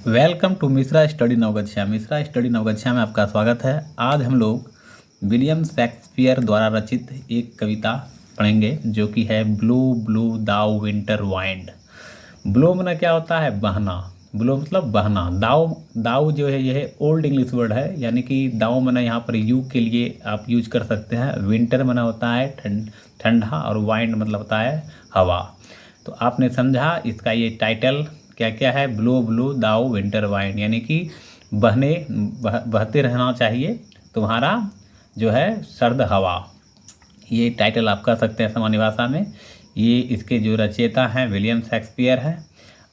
Welcome to Mishra study Navgachhia. Mishra study Navgachhia में आपका स्वागत है। आज हम लोग विलियम शेक्सपियर द्वारा रचित एक कविता पढ़ेंगे जो कि है ब्लू ब्लू दाउ विंटर वाइंड। ब्लो मतलब क्या होता है? बहना। ब्लो मतलब बहना। दाउ दाउ जो है यह ओल्ड इंग्लिश वर्ड है, यानी कि दाउ मना यहाँ पर यू के लिए आप यूज कर सकते हैं। विंटर मना होता है ठंडा, और वाइंड मतलब होता है हवा। तो आपने समझा इसका ये टाइटल क्या क्या है? Blow blow thou winter wind, यानी कि बहते रहना चाहिए तुम्हारा जो है सर्द हवा। ये टाइटल आप कह सकते हैं सामान्य भाषा में। ये इसके जो रचयिता हैं विलियम शेक्सपियर है,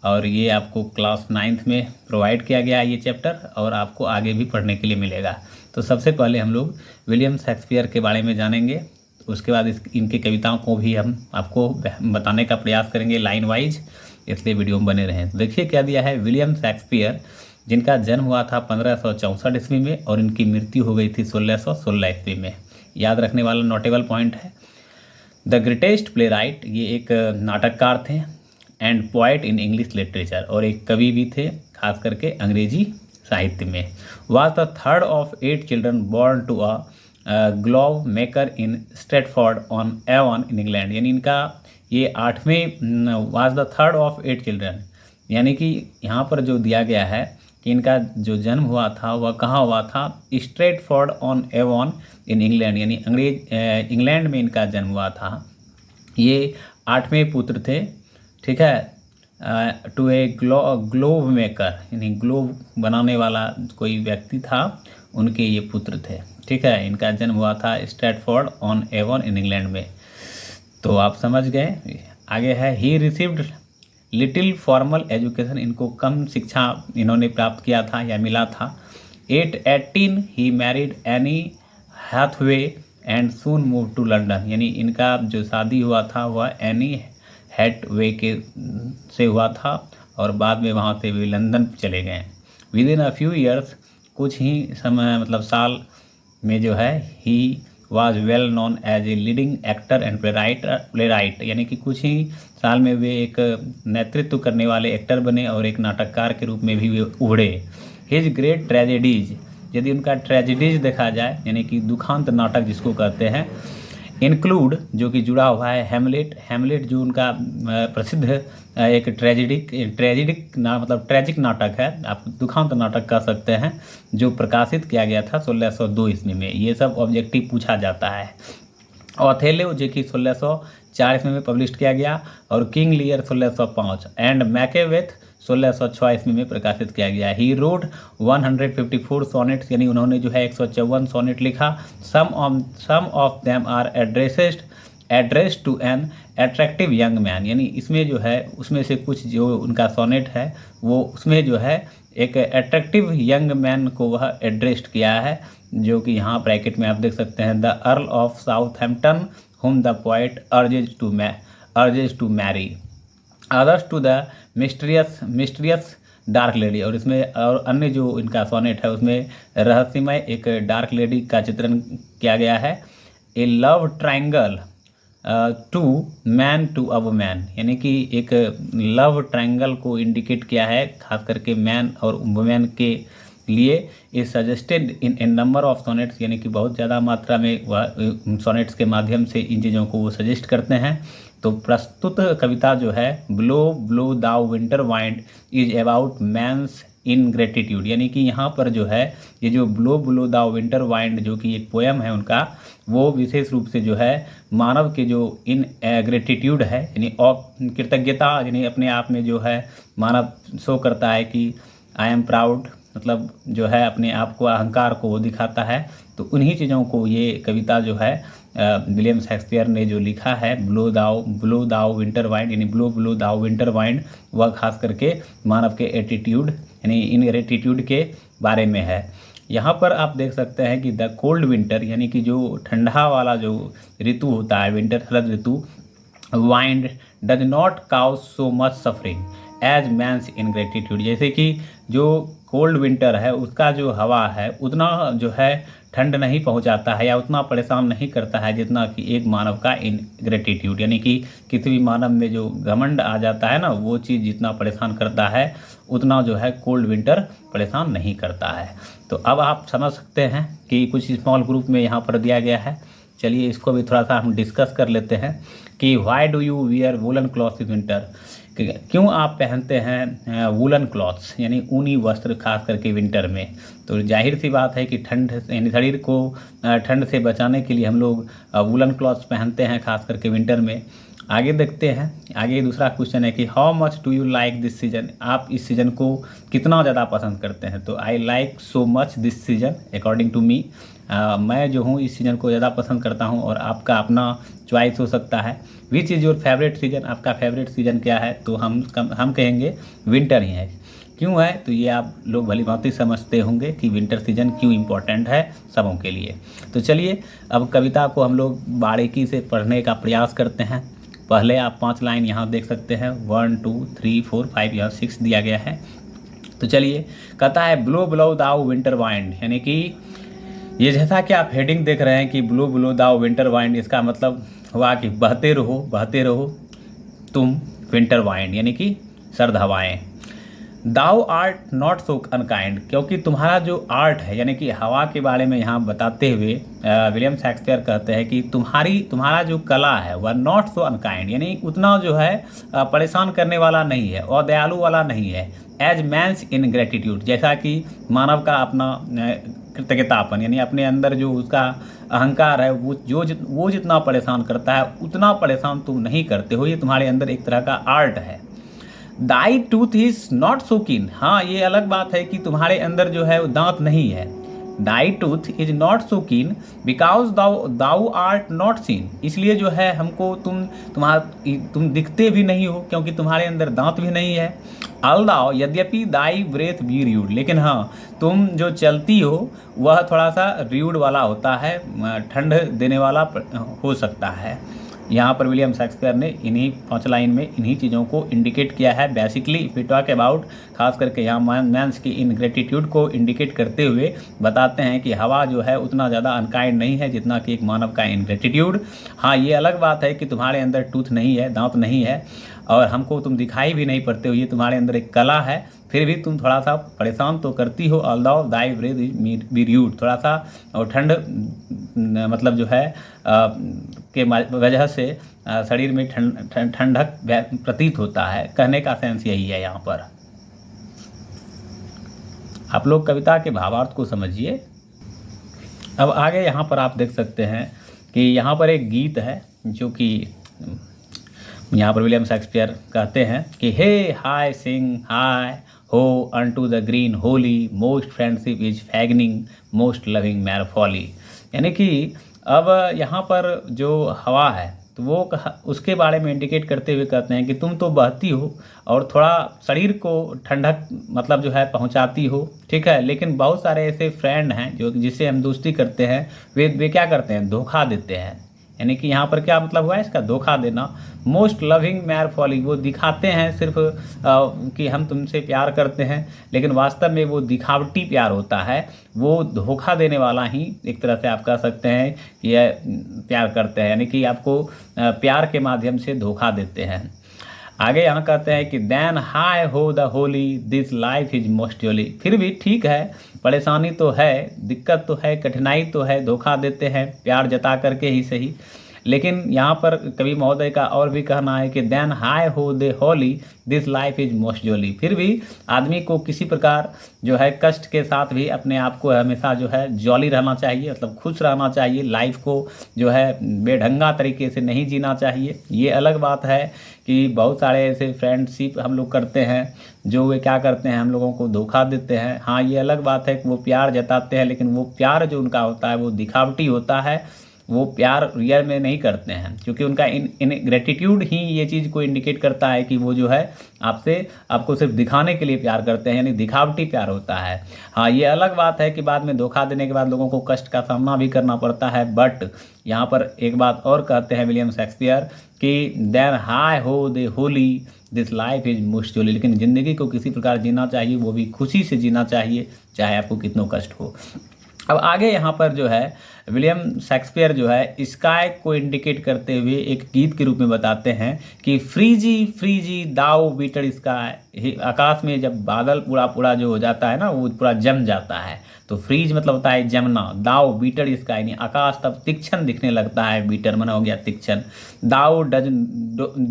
और ये आपको क्लास 9th में प्रोवाइड किया गया है ये चैप्टर, और आपको आगे भी पढ़ने के लिए मिलेगा। तो सबसे पहले हम लोग विलियम शेक्सपियर के बारे में जानेंगे, उसके बाद इनकी कविताओं को भी हम आपको बताने का प्रयास करेंगे लाइन वाइज, इसलिए वीडियो में बने रहें। तो देखिए क्या दिया है। विलियम शेक्सपियर जिनका जन्म हुआ था 1564 ईस्वी में, और इनकी मृत्यु हो गई थी 1616 ईस्वी में। याद रखने वाला नोटेबल पॉइंट है। द ग्रेटेस्ट प्ले राइट, ये एक नाटककार थे, and poet in English literature, और एक कवि भी थे खास करके अंग्रेजी साहित्य में। Was the third of 8 children born to a glove maker in Stratford on Avon in England, यानी इनका ये 8वें was the third of 8 children, यानी कि यहाँ पर जो दिया गया है कि इनका जो जन्म हुआ था वह कहाँ हुआ था? Stratford on Avon in England, यानी इंग्लैंड में इनका जन्म हुआ था। ये 8वें पुत्र थे, ठीक है। टू ए ग्लोव मेकर, यानी ग्लोव बनाने वाला कोई व्यक्ति था, उनके ये पुत्र थे, ठीक है। इनका जन्म हुआ था Stratford on Avon in England में। तो आप समझ गए। आगे है he received little formal education, इनको कम शिक्षा इन्होंने प्राप्त किया था या मिला था। 18 he married Anne Hathaway and soon move to London, यानी इनका जो शादी हुआ था वह एनी हैथवे के से हुआ था, और बाद में वहाँ से वे लंदन चले गए। Within a few years, कुछ ही समय मतलब साल में जो है he was well known as a leading actor and playwright, यानी कि कुछ ही साल में वे एक नेतृत्व करने वाले एक्टर बने और एक नाटककार के रूप में भी वे उभरे। हिज ग्रेट ट्रेजेडीज, यदि उनका ट्रेजेडीज देखा जाए, यानी कि दुखांत नाटक जिसको कहते हैं, इंक्लूड जो कि जुड़ा हुआ है हेमलेट जो उनका प्रसिद्ध एक ट्रेजिक मतलब ट्रेजिक नाटक है, आप दुखांत नाटक कह सकते हैं, जो प्रकाशित किया गया था 1602 ईस्वी में। ये सब ऑब्जेक्टिव पूछा जाता है। ऑथेलो जो कि 1604 ईस्वी में पब्लिश किया गया, और किंग लियर 1605, एंड मैकेबेथ 1606 ईस्वी में प्रकाशित किया गया। ही रोड 154 सोनेट्स, यानी उन्होंने जो है 154 सोनेट लिखा। Some of them are addressed to an attractive young man, यानी इसमें जो है उसमें से कुछ जो उनका सोनेट है वो उसमें जो है एक एट्रैक्टिव यंग मैन को वह एड्रेस्ड किया है, जो कि यहाँ ब्रैकेट में आप देख सकते हैं। The earl of Southampton whom the poet urges to marry, others to the mysterious dark lady, और इसमें और अन्य जो इनका सोनेट है उसमें रहस्यमय एक डार्क लेडी का चित्रण किया गया है। A love triangle two man to a woman, यानी कि एक लव ट्रायंगल को इंडिकेट किया है खास करके मैन और वुमेन के लिए। Is suggested in A number of sonnets, यानी कि बहुत ज़्यादा मात्रा में वह सोनेट्स के माध्यम से इन चीज़ों को वो सजेस्ट करते हैं। तो प्रस्तुत कविता जो है blow blow thou winter wind is about man's ingratitude, यानी कि यहाँ पर जो है ये जो blow blow thou winter wind जो कि एक पोएम है उनका, वो विशेष रूप से जो है मानव के जो इन ग्रेटिट्यूड है, यानी कृतज्ञता, यानी अपने आप में जो है मानव शो करता है कि आई एम प्राउड, मतलब जो है अपने आप को अहंकार को वो दिखाता है। तो उन्हीं चीज़ों को ये कविता जो है विलियम शेक्सपियर ने जो लिखा है ब्लो दाउ विंटर वाइंड, यानी blow blow thou winter wind, वह खास करके मानव के एटीट्यूड यानी इन एटीट्यूड के बारे में है। यहाँ पर आप देख सकते हैं कि द कोल्ड विंटर, यानी कि जो ठंडा वाला जो ऋतु होता है विंटर शरद ऋतु, wind does not cause so much suffering as man's ingratitude. जैसे कि जो कोल्ड विंटर है उसका जो हवा है उतना जो है ठंड नहीं पहुंचाता है या उतना परेशान नहीं करता है जितना कि एक मानव का इनग्रेटिट्यूड, यानी कि किसी भी मानव में जो घमंड आ जाता है ना, वो चीज़ जितना परेशान करता है उतना जो है कोल्ड विंटर परेशान नहीं करता है। तो अब आप समझ सकते हैं कि कुछ स्मॉल ग्रुप में यहाँ पर दिया गया है। चलिए इसको भी थोड़ा सा हम डिस्कस कर लेते हैं कि why do you wear woollen clothes in winter, क्यों आप पहनते हैं वुलन क्लॉथ्स यानी ऊनी वस्त्र खास करके विंटर में। तो जाहिर सी बात है कि ठंड यानी शरीर को ठंड से बचाने के लिए हम लोग वुलन क्लॉथ्स पहनते हैं खास करके विंटर में। आगे देखते हैं, आगे दूसरा क्वेश्चन है कि how much do you like this season, आप इस सीज़न को कितना ज़्यादा पसंद करते हैं। तो I like so much this season according to me, मैं जो हूँ इस सीज़न को ज़्यादा पसंद करता हूँ और आपका अपना चॉइस हो सकता है। Which is your favourite season, आपका फेवरेट सीज़न क्या है। तो हम कहेंगे विंटर ही है। क्यों है, तो ये आप लोग भली भांति समझते होंगे कि विंटर सीजन क्यों इम्पोर्टेंट है सबों के लिए। तो चलिए अब कविता को हम लोग बारीकी से पढ़ने का प्रयास करते हैं। पहले आप 5 लाइन यहाँ देख सकते हैं, 1 2 3 4 5 यहाँ 6 दिया गया है। तो चलिए कहता है blow blow thou winter wind, यानी कि ये जैसा कि आप हेडिंग देख रहे हैं कि blow blow thou winter wind, इसका मतलब हुआ कि बहते रहो तुम विंटर वाइंड, यानी कि सर्द हवाएं। Thou art not so unkind, क्योंकि तुम्हारा जो आर्ट है यानी कि हवा के बारे में यहाँ बताते हुए विलियम शेक्सपियर कहते हैं कि तुम्हारा जो कला है वह नॉट सो अनकाइंड, यानी उतना जो है परेशान करने वाला नहीं है और दयालु वाला नहीं है। एज मैंस इन ग्रेटिट्यूड, जैसा कि मानव का अपना कृतज्ञतापन यानी अपने अंदर जो उसका अहंकार है वो जितना परेशान करता है उतना परेशान तुम नहीं करते हो। ये तुम्हारे अंदर एक तरह का आर्ट है। Thy tooth is not so कीन, हाँ ये अलग बात है कि तुम्हारे अंदर जो है वो दांत नहीं है। Thy tooth is not so keen because thou art not seen, इसलिए जो है हमको तुम दिखते भी नहीं हो क्योंकि तुम्हारे अंदर दांत भी नहीं है। अल्दाओ यद्यपि दाई ब्रेथ बी र्यूड, लेकिन हाँ तुम जो चलती हो वह थोड़ा सा र्यूड वाला होता है, ठंड देने वाला हो सकता है। यहाँ पर विलियम शेक्सपियर ने इन्हीं 5 लाइन में इन्हीं चीज़ों को इंडिकेट किया है। Basically if we talk about, खास करके यहाँ मैंस की इनग्रेटिट्यूड को इंडिकेट करते हुए बताते हैं कि हवा जो है उतना ज़्यादा अनकाइंड नहीं है जितना कि एक मानव का इनग्रेटिट्यूड। हाँ ये अलग बात है कि तुम्हारे अंदर टूथ नहीं है, दांत नहीं है और हमको तुम दिखाई भी नहीं पड़ते हो, ये तुम्हारे अंदर एक कला है, फिर भी तुम थोड़ा सा परेशान तो करती हो। Although Dai breadth be rude, थोड़ा सा और ठंड मतलब जो है के वजह से शरीर में ठंडक प्रतीत होता है। कहने का सेंस यही है। यहाँ पर आप लोग कविता के भावार्थ को समझिए। अब आगे यहाँ पर आप देख सकते हैं कि यहाँ पर एक गीत है जो कि यहाँ पर विलियम शेक्सपियर कहते हैं कि हे हाय sing heigh ho unto the green holly, most friendship is feigning, most loving mere folly, यानी कि अब यहाँ पर जो हवा है तो वो उसके बारे में इंडिकेट करते हुए कहते हैं कि तुम तो बहती हो और थोड़ा शरीर को ठंडक मतलब जो है पहुँचाती हो, ठीक है, लेकिन बहुत सारे ऐसे फ्रेंड हैं जो जिससे हम दोस्ती करते हैं, वे क्या करते हैं, धोखा देते हैं। यानी कि यहाँ पर क्या मतलब हुआ है इसका, धोखा देना। मोस्ट लविंग मैर फॉलिंग, वो दिखाते हैं सिर्फ कि हम तुमसे प्यार करते हैं, लेकिन वास्तव में वो दिखावटी प्यार होता है, वो धोखा देने वाला ही एक तरह से आप कह सकते हैं कि यह प्यार करते हैं, यानी कि आपको प्यार के माध्यम से धोखा देते हैं। आगे यहाँ कहते हैं कि then heigh ho the holly this life is most jolly, फिर भी ठीक है, परेशानी तो है, दिक्कत तो है, कठिनाई तो है, धोखा देते हैं प्यार जता करके ही सही, लेकिन यहाँ पर कवि महोदय का और भी कहना है कि then heigh ho the holly this life is most jolly, फिर भी आदमी को किसी प्रकार जो है कष्ट के साथ भी अपने आप को हमेशा जो है जॉली रहना चाहिए, मतलब खुश रहना चाहिए, लाइफ को जो है बेढंगा तरीके से नहीं जीना चाहिए। ये अलग बात है कि बहुत सारे ऐसे फ्रेंडशिप हम लोग करते हैं जो वे क्या करते हैं, हम लोगों को धोखा देते हैं। हाँ ये अलग बात है कि वो प्यार जताते हैं, लेकिन वो प्यार जो उनका होता है वो दिखावटी होता है, वो प्यार रियल में नहीं करते हैं, क्योंकि उनका इनग्रेटिट्यूड ही ये चीज़ को इंडिकेट करता है कि वो जो है आपको सिर्फ दिखाने के लिए प्यार करते हैं, यानी दिखावटी प्यार होता है। हाँ, ये अलग बात है कि बाद में धोखा देने के बाद लोगों को कष्ट का सामना भी करना पड़ता है, बट यहाँ पर एक बात और कहते हैं विलियम शेक्सपियर कि then heigh ho the holly this life is most jolly, लेकिन ज़िंदगी को किसी प्रकार जीना चाहिए, वो भी खुशी से जीना चाहिए, चाहे आपको कितना कष्ट हो। अब आगे यहाँ पर जो है विलियम शेक्सपियर जो है स्काई को इंडिकेट करते हुए एक गीत के रूप में बताते हैं कि फ्रीजी फ्रीजी दाओ बीटर स्काई, आकाश में जब बादल पूरा जो हो जाता है ना, वो पूरा जम जाता है, तो फ्रीज मतलब होता है जमना, दाओ बीटर स्काई यानी आकाश तब तीक्ष्ण दिखने लगता है, बीटर मना हो गया तीक्ष्ण, thou does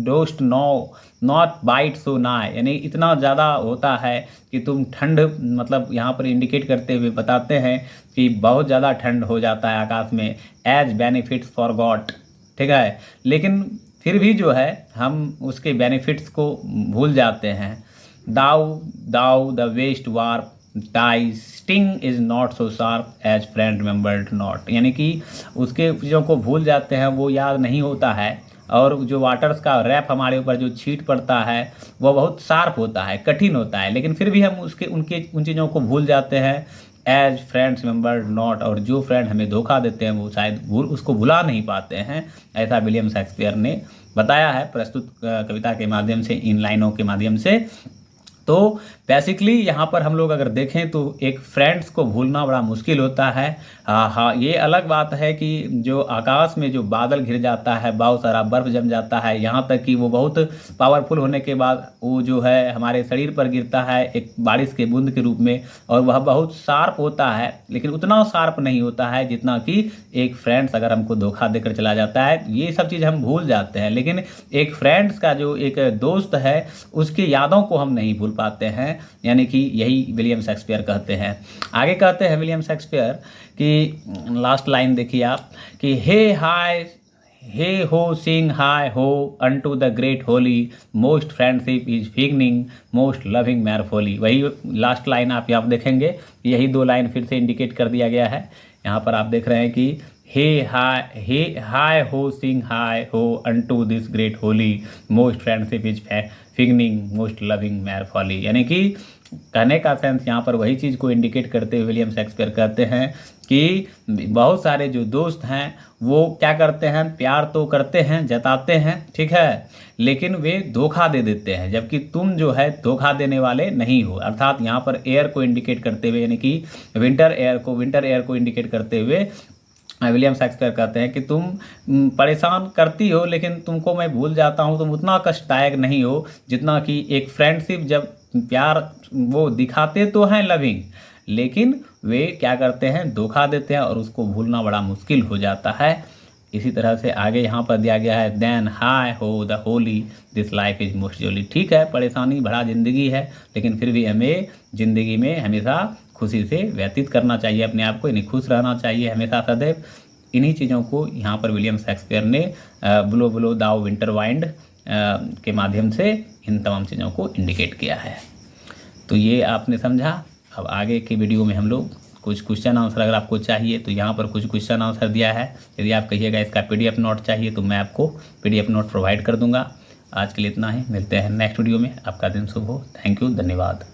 dost no not bite so nigh, यानी इतना ज़्यादा होता है कि तुम ठंड, मतलब यहाँ पर इंडिकेट करते हुए बताते हैं कि बहुत ज़्यादा ठंड हो जाता है आकाश में, एज बेनिफिट्स फॉर गॉड, ठीक है, लेकिन फिर भी जो है हम उसके बेनिफिट्स को भूल जाते हैं। Though thou the west war thy sting is not so sharp as friend remembered not, यानी कि उसके चीज़ों को भूल जाते हैं, वो याद नहीं होता है, और जो वाटर्स का रैप हमारे ऊपर जो छीट पड़ता है वो बहुत शार्प होता है, कठिन होता है, लेकिन फिर भी हम उन चीज़ों को भूल जाते हैं, एज फ्रेंड्स रिमेंबर्ड नॉट, और जो फ्रेंड हमें धोखा देते हैं वो शायद उसको भुला नहीं पाते हैं, ऐसा विलियम शेक्सपियर ने बताया है प्रस्तुत कविता के माध्यम से, इन लाइनों के माध्यम से। तो बेसिकली यहाँ पर हम लोग अगर देखें तो एक फ्रेंड्स को भूलना बड़ा मुश्किल होता है। हाँ, ये अलग बात है कि जो आकाश में जो बादल घिर जाता है, बहुत सारा बर्फ़ जम जाता है, यहाँ तक कि वो बहुत पावरफुल होने के बाद वो जो है हमारे शरीर पर गिरता है एक बारिश के बूंद के रूप में, और वह बहुत शार्प होता है, लेकिन उतना शार्प नहीं होता है जितना कि एक फ्रेंड्स अगर हमको धोखा देकर चला जाता है, ये सब चीज़ हम भूल जाते हैं, लेकिन एक फ्रेंड्स का जो एक दोस्त है उसकी यादों को हम नहीं भूल पाते हैं, यानी कि यही विलियम शेक्सपियर कहते हैं। आगे कहते हैं विलियम शेक्सपियर कि लास्ट लाइन देखिए आप कि हे हाय हे हो sing heigh ho unto the great holly most friendship is feigning most loving mere folly, वही लास्ट लाइन आप यहाँ देखेंगे, यही दो लाइन फिर से इंडिकेट कर दिया गया है। यहाँ पर आप देख रहे हैं कि हे हाय हो sing heigh ho unto this great holly most friendship is feigning most loving mere folly, यानी कि कहने का सेंस यहाँ पर वही चीज़ को इंडिकेट करते हुए विलियम शेक्सपियर कहते हैं कि बहुत सारे जो दोस्त हैं वो क्या करते हैं, प्यार तो करते हैं, जताते हैं, ठीक है, लेकिन वे धोखा दे देते हैं, जबकि तुम जो है धोखा देने वाले नहीं हो। अर्थात यहाँ पर एयर को इंडिकेट करते हुए, यानी कि विंटर एयर को इंडिकेट करते हुए विलियम शेक्सपियर कहते हैं कि तुम परेशान करती हो, लेकिन तुमको मैं भूल जाता हूँ, तुम उतना कष्टदायक नहीं हो जितना कि एक फ्रेंडशिप, जब प्यार वो दिखाते तो हैं लविंग, लेकिन वे क्या करते हैं, धोखा देते हैं, और उसको भूलना बड़ा मुश्किल हो जाता है। इसी तरह से आगे यहाँ पर दिया गया है then heigh ho the holly this life is most jolly, ठीक है, परेशानी भरा ज़िंदगी है, लेकिन फिर भी हमें ज़िंदगी में हमेशा खुशी से व्यतीत करना चाहिए अपने आप को, यानी खुश रहना चाहिए हमेशा सदैव। इन्हीं चीज़ों को यहाँ पर विलियम शेक्सपियर ने ब्लो ब्लो दाओ विंटर वाइंड के माध्यम से इन तमाम चीज़ों को इंडिकेट किया है। तो ये आपने समझा। अब आगे की वीडियो में हम लोग कुछ क्वेश्चन आंसर अगर आपको चाहिए तो यहाँ पर कुछ क्वेश्चन आंसर दिया है, यदि आप कहिएगा इसका PDF नोट चाहिए तो मैं आपको PDF नोट प्रोवाइड कर दूँगा। आज के लिए इतना ही, मिलते हैं नेक्स्ट वीडियो में। आपका दिन शुभ हो। थैंक यू, धन्यवाद।